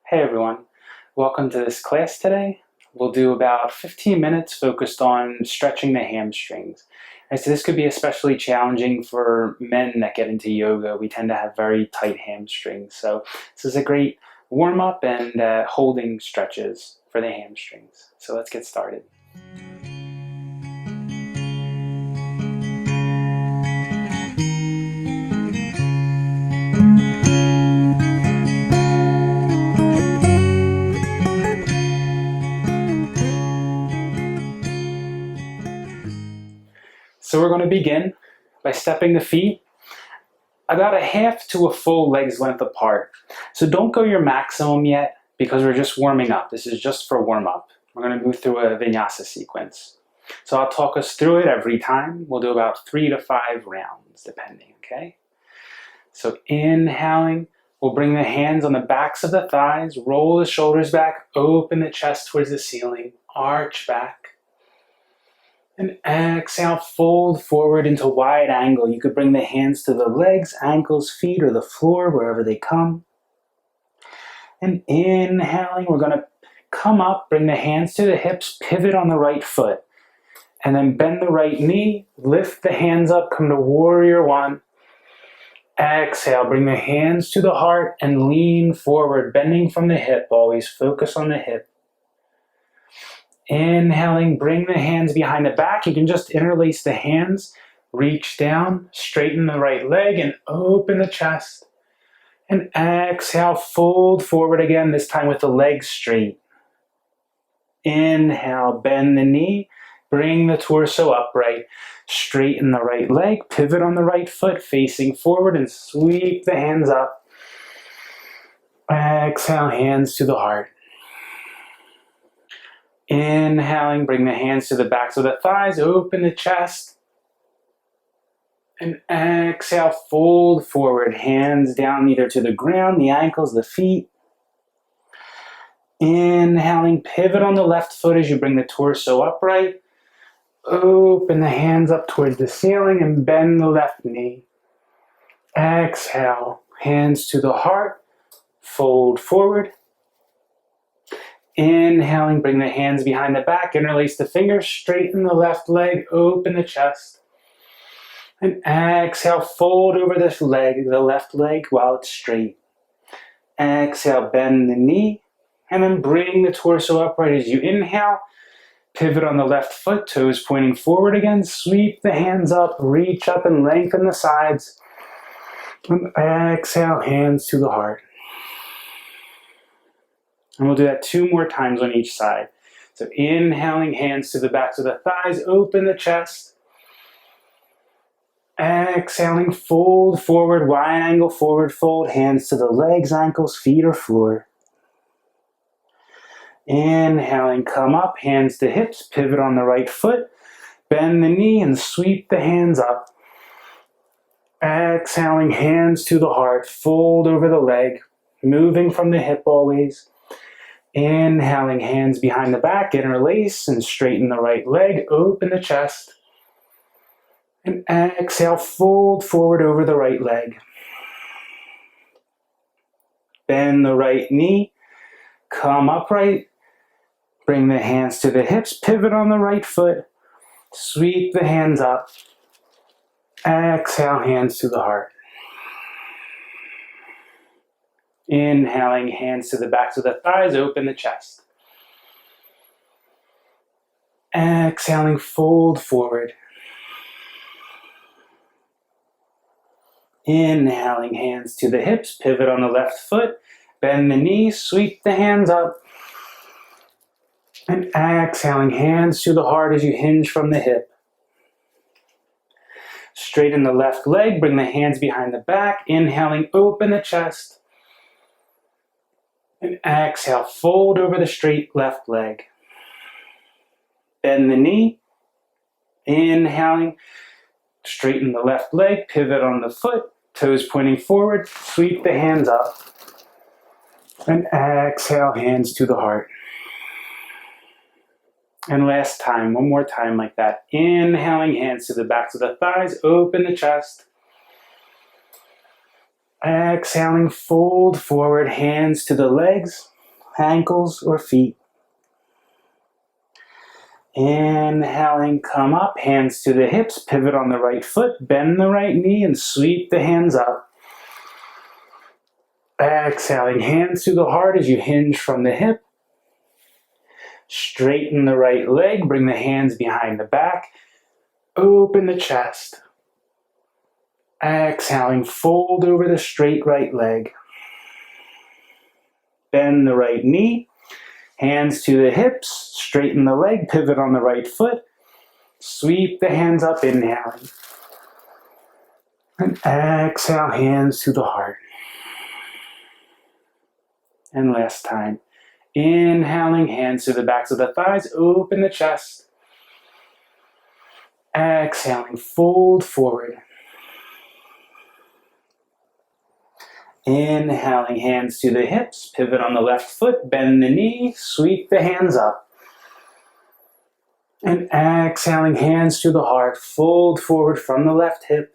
Hey everyone, welcome to this class today. We'll do about 15 minutes focused on stretching the hamstrings. And so this could be especially challenging for men that get into yoga. We tend to have very tight hamstrings. So this is a great warm-up and holding stretches for the hamstrings. So let's get started. So we're going to begin by stepping the feet about a half to a full leg's length apart. So don't go your maximum yet because we're just warming up. This is just for warm up. We're going to move through a vinyasa sequence. So I'll talk us through it every time. We'll do about 3 to 5 rounds depending, okay? So inhaling, we'll bring the hands on the backs of the thighs, roll the shoulders back, open the chest towards the ceiling, arch back. And exhale, fold forward into wide angle. You could bring the hands to the legs, ankles, feet, or the floor, wherever they come. And inhaling, we're going to come up, bring the hands to the hips, pivot on the right foot. And then bend the right knee, lift the hands up, come to warrior one. Exhale, bring the hands to the heart and lean forward, bending from the hip. Always focus on the hip. Inhaling, bring the hands behind the back. You can just interlace the hands, reach down, straighten the right leg, and open the chest. And exhale, fold forward again, this time with the legs straight. Inhale, bend the knee, bring the torso upright, straighten the right leg, pivot on the right foot, facing forward, and sweep the hands up. Exhale, hands to the heart. Inhaling, bring the hands to the backs of the thighs, open the chest. And exhale, fold forward, hands down either to the ground, the ankles, the feet. Inhaling, pivot on the left foot as you bring the torso upright. Open the hands up towards the ceiling and bend the left knee. Exhale, hands to the heart, fold forward. Inhaling, bring the hands behind the back, interlace the fingers, straighten the left leg, open the chest. And exhale, fold over this leg, the left leg, while it's straight. Exhale, bend the knee, and then bring the torso upright as you inhale. Pivot on the left foot, toes pointing forward again. Sweep the hands up, reach up and lengthen the sides. And exhale, hands to the heart. And we'll do that 2 more times on each side. So inhaling, hands to the backs of the thighs, open the chest. Exhaling, fold forward, wide angle forward fold, hands to the legs, ankles, feet, or floor. Inhaling, come up, hands to hips, pivot on the right foot, bend the knee and sweep the hands up. Exhaling, hands to the heart, fold over the leg, moving from the hip always. Inhaling, hands behind the back, interlace and straighten the right leg, open the chest. And exhale, fold forward over the right leg. Bend the right knee, come upright, bring the hands to the hips, pivot on the right foot, sweep the hands up. Exhale, hands to the heart. Inhaling, hands to the backs of the thighs, open the chest. Exhaling, fold forward. Inhaling, hands to the hips, pivot on the left foot, bend the knee, sweep the hands up. And exhaling, hands to the heart as you hinge from the hip. Straighten the left leg, bring the hands behind the back. Inhaling, open the chest. And exhale, fold over the straight left leg. Bend the knee. Inhaling, straighten the left leg, pivot on the foot, toes pointing forward, sweep the hands up. And exhale, hands to the heart. And last time, one more time like that. Inhaling, hands to the backs of the thighs, open the chest. Exhaling, fold forward, hands to the legs. ankles, or feet. Inhaling, come up, hands to the hips, pivot on the right foot, bend the right knee, and sweep the hands up. Exhaling, hands to the heart as you hinge from the hip. Straighten the right leg, bring the hands behind the back, open the chest. Exhaling, fold over the straight right leg. Bend the right knee, hands to the hips, straighten the leg, pivot on the right foot. Sweep the hands up, inhaling. And exhale, hands to the heart. And last time. Inhaling, hands to the backs of the thighs, open the chest. Exhaling, fold forward. Inhaling, hands to the hips, pivot on the left foot, bend the knee, sweep the hands up. And exhaling, hands to the heart, fold forward from the left hip.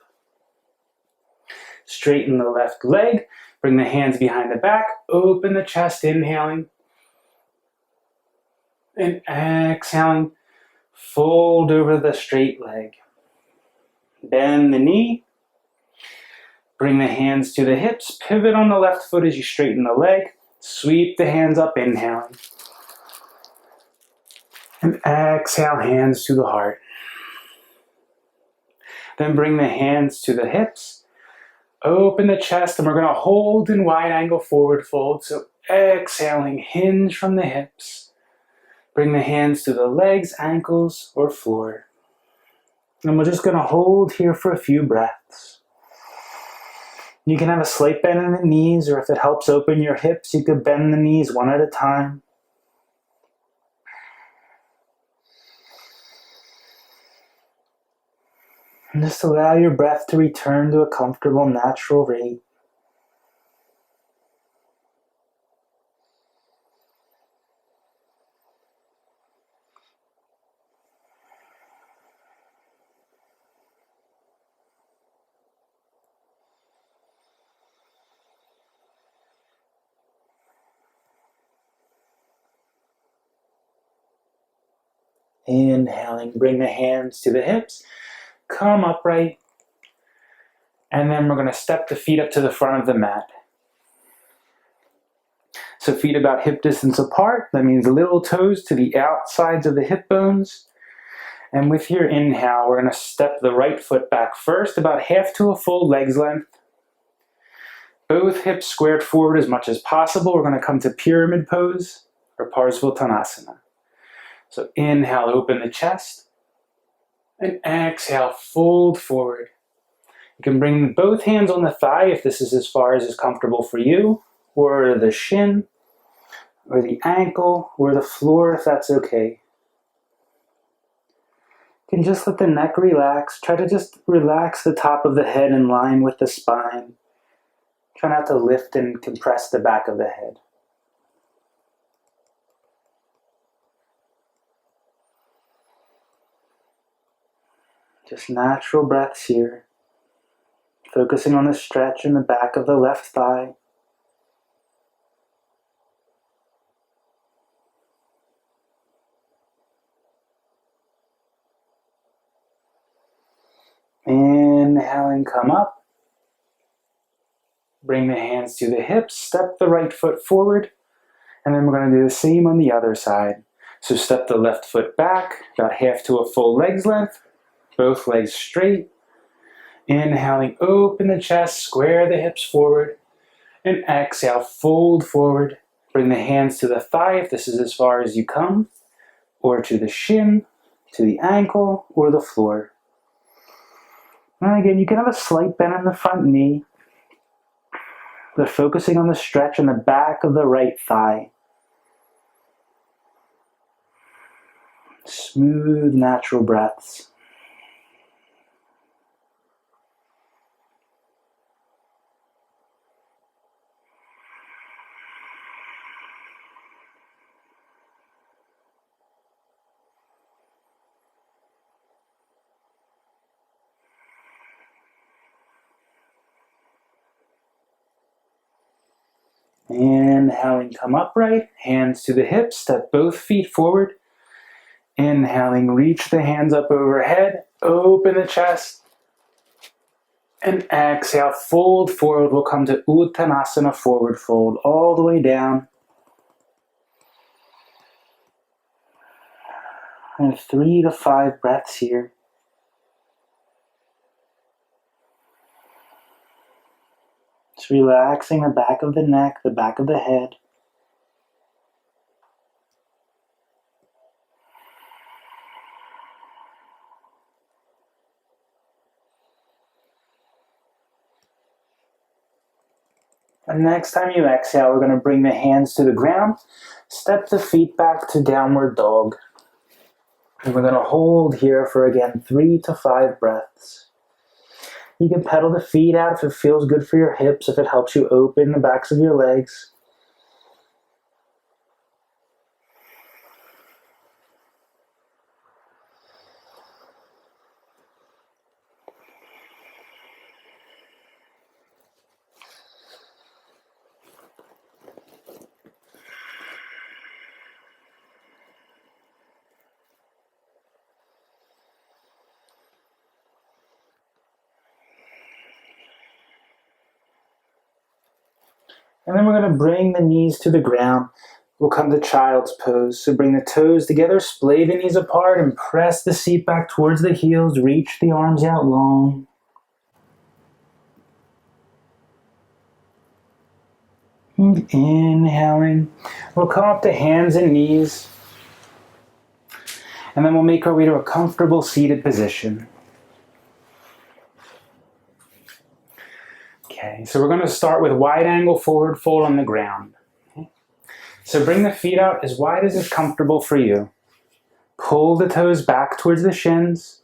Straighten the left leg, bring the hands behind the back, open the chest, inhaling. And exhaling, fold over the straight leg. Bend the knee. Bring the hands to the hips. Pivot on the left foot as you straighten the leg. Sweep the hands up, inhaling. And exhale, hands to the heart. Then bring the hands to the hips. Open the chest, and we're going to hold in wide angle forward fold. So exhaling, hinge from the hips. Bring the hands to the legs, ankles, or floor. And we're just going to hold here for a few breaths. You can have a slight bend in the knees, or if it helps open your hips, you could bend the knees one at a time. And just allow your breath to return to a comfortable, natural rate. Inhaling, bring the hands to the hips, come upright, and then we're going to step the feet up to the front of the mat. So feet about hip distance apart, that means little toes to the outsides of the hip bones. And with your inhale, we're going to step the right foot back first, about half to a full leg's length. Both hips squared forward as much as possible. We're going to come to pyramid pose or Parsvottanasana. So inhale, open the chest, and exhale, fold forward. You can bring both hands on the thigh if this is as far as is comfortable for you, or the shin, or the ankle, or the floor if that's okay. You can just let the neck relax. Try to just relax the top of the head in line with the spine. Try not to lift and compress the back of the head. Just natural breaths here. Focusing on the stretch in the back of the left thigh. Inhaling, come up. Bring the hands to the hips, step the right foot forward, and then we're going to do the same on the other side. So step the left foot back, about half to a full leg's length, both legs straight. Inhaling, open the chest, square the hips forward, and exhale, fold forward. Bring the hands to the thigh if this is as far as you come, or to the shin, to the ankle, or the floor. And again, you can have a slight bend in the front knee. But focusing on the stretch in the back of the right thigh. Smooth, natural breaths. Inhaling, come upright, hands to the hips, step both feet forward. Inhaling, reach the hands up overhead, open the chest. And exhale, fold forward. We'll come to Uttanasana, forward fold, all the way down. And 3 to 5 breaths here. Just relaxing the back of the neck, the back of the head. And next time you exhale, we're going to bring the hands to the ground, step the feet back to downward dog. And we're going to hold here for, again, 3 to 5 breaths. You can pedal the feet out if it feels good for your hips, if it helps you open the backs of your legs. And then we're going to bring the knees to the ground. We'll come to child's pose. So bring the toes together, splay the knees apart, and press the seat back towards the heels. Reach the arms out long. And inhaling. We'll come up to hands and knees. And then we'll make our way to a comfortable seated position. Okay, so we're going to start with wide angle forward fold on the ground. Okay. So bring the feet out as wide as is comfortable for you. Pull the toes back towards the shins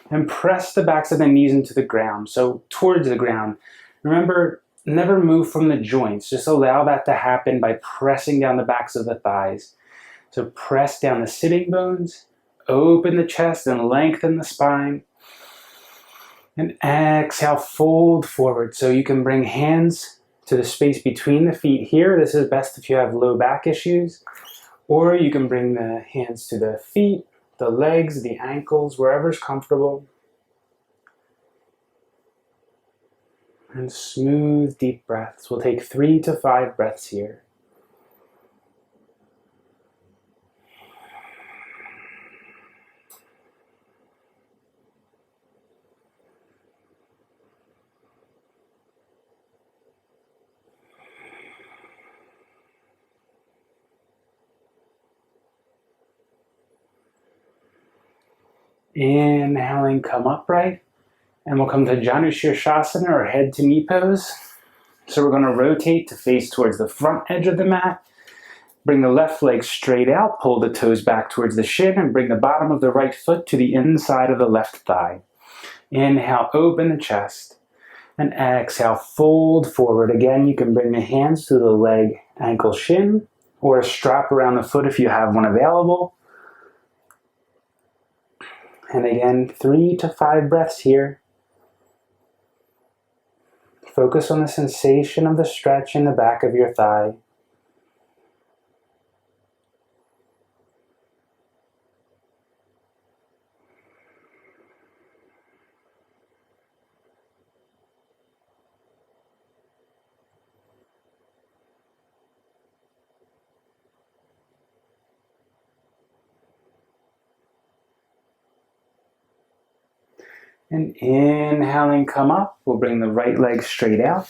and press the backs of the knees into the ground, so towards the ground. Remember, never move from the joints. Just allow that to happen by pressing down the backs of the thighs. So press down the sitting bones, open the chest and lengthen the spine. And exhale, fold forward. So you can bring hands to the space between the feet here. This is best if you have low back issues. Or you can bring the hands to the feet, the legs, the ankles, wherever's comfortable. And smooth, deep breaths. We'll take 3 to 5 breaths here. Inhaling, come upright. And we'll come to Janushirshasana, or head to knee pose. So we're going to rotate to face towards the front edge of the mat. Bring the left leg straight out, pull the toes back towards the shin, and bring the bottom of the right foot to the inside of the left thigh. Inhale, open the chest. And exhale, fold forward. Again, you can bring the hands to the leg, ankle, shin, or a strap around the foot if you have one available. And again, 3 to 5 breaths here. Focus on the sensation of the stretch in the back of your thigh. And inhaling, come up. We'll bring the right leg straight out.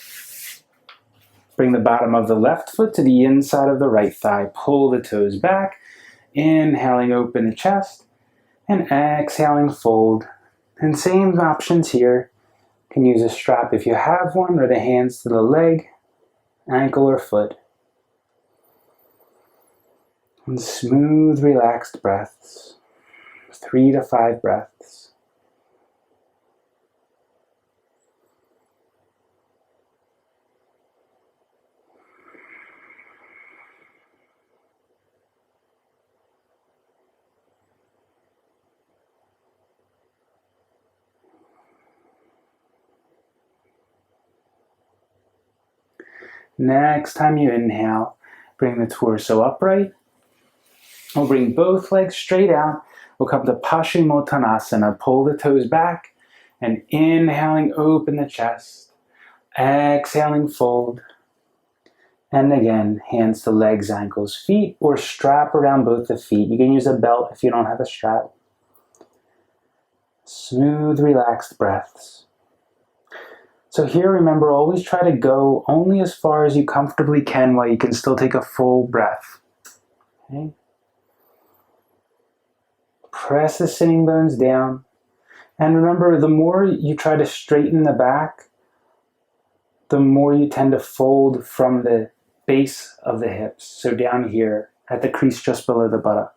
Bring the bottom of the left foot to the inside of the right thigh. Pull the toes back. Inhaling, open the chest. And exhaling, fold. And same options here. You can use a strap if you have one, or the hands to the leg, ankle, or foot. And smooth, relaxed breaths. 3 to 5 breaths. Next time you inhale, bring the torso upright. We'll bring both legs straight out. We'll come to Paschimottanasana. Pull the toes back and inhaling, open the chest. Exhaling, fold. And again, hands to legs, ankles, feet, or strap around both the feet. You can use a belt if you don't have a strap. Smooth, relaxed breaths. So here, remember, always try to go only as far as you comfortably can while you can still take a full breath. Okay? Press the sitting bones down. And remember, the more you try to straighten the back, the more you tend to fold from the base of the hips. So down here at the crease just below the buttocks.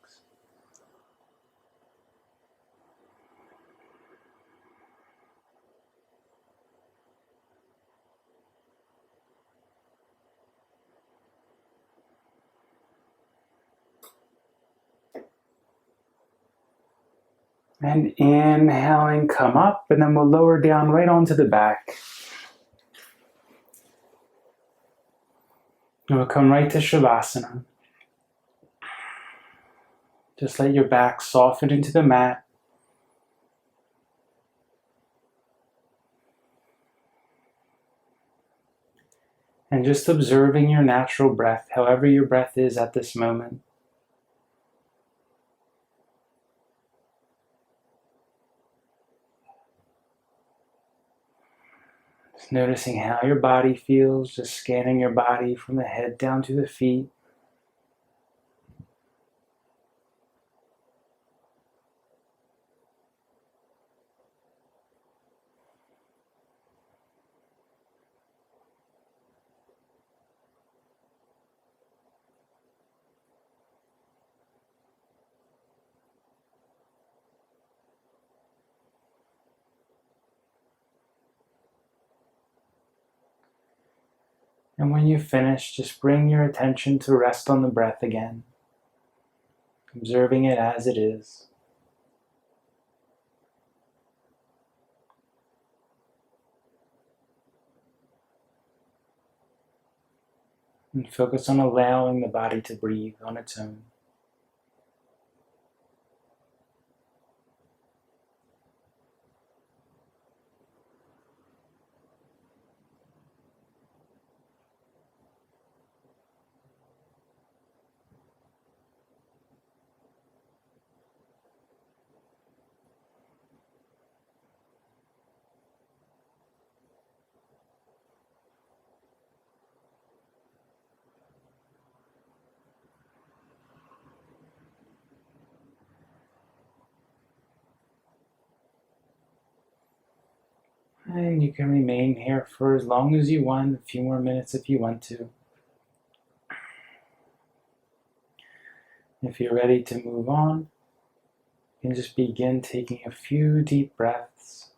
And inhaling, come up, and then we'll lower down right onto the back. And we'll come right to Shavasana. Just let your back soften into the mat. And just observing your natural breath, however your breath is at this moment. Just noticing how your body feels, just scanning your body from the head down to the feet. And when you finish, just bring your attention to rest on the breath again, observing it as it is. And focus on allowing the body to breathe on its own. And you can remain here for as long as you want, a few more minutes if you want to. If you're ready to move on, you can just begin taking a few deep breaths.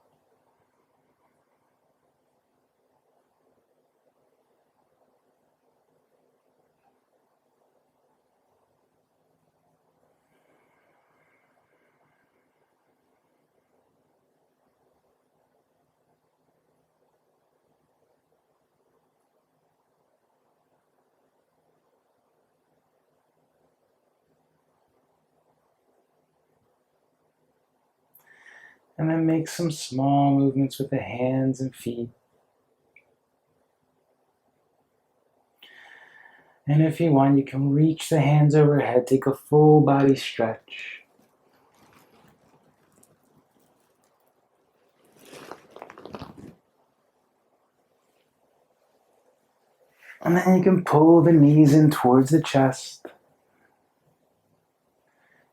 And then make some small movements with the hands and feet. And if you want, you can reach the hands overhead, take a full body stretch. And then you can pull the knees in towards the chest.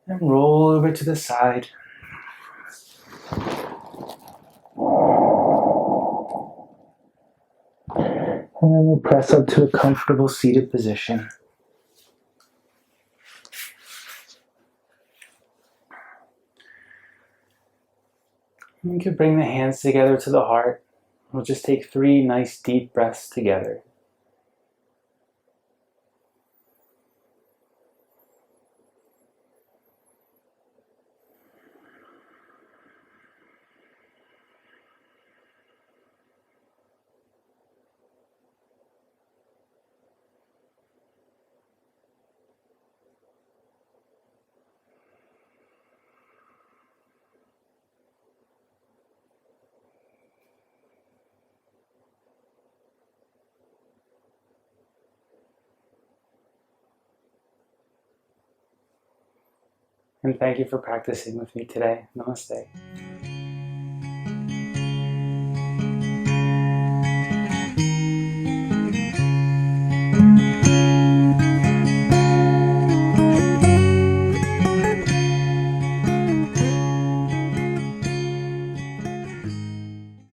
And roll over to the side. And then we'll press up to a comfortable seated position. You can bring the hands together to the heart. We'll just take 3 nice deep breaths together. And thank you for practicing with me today. Namaste.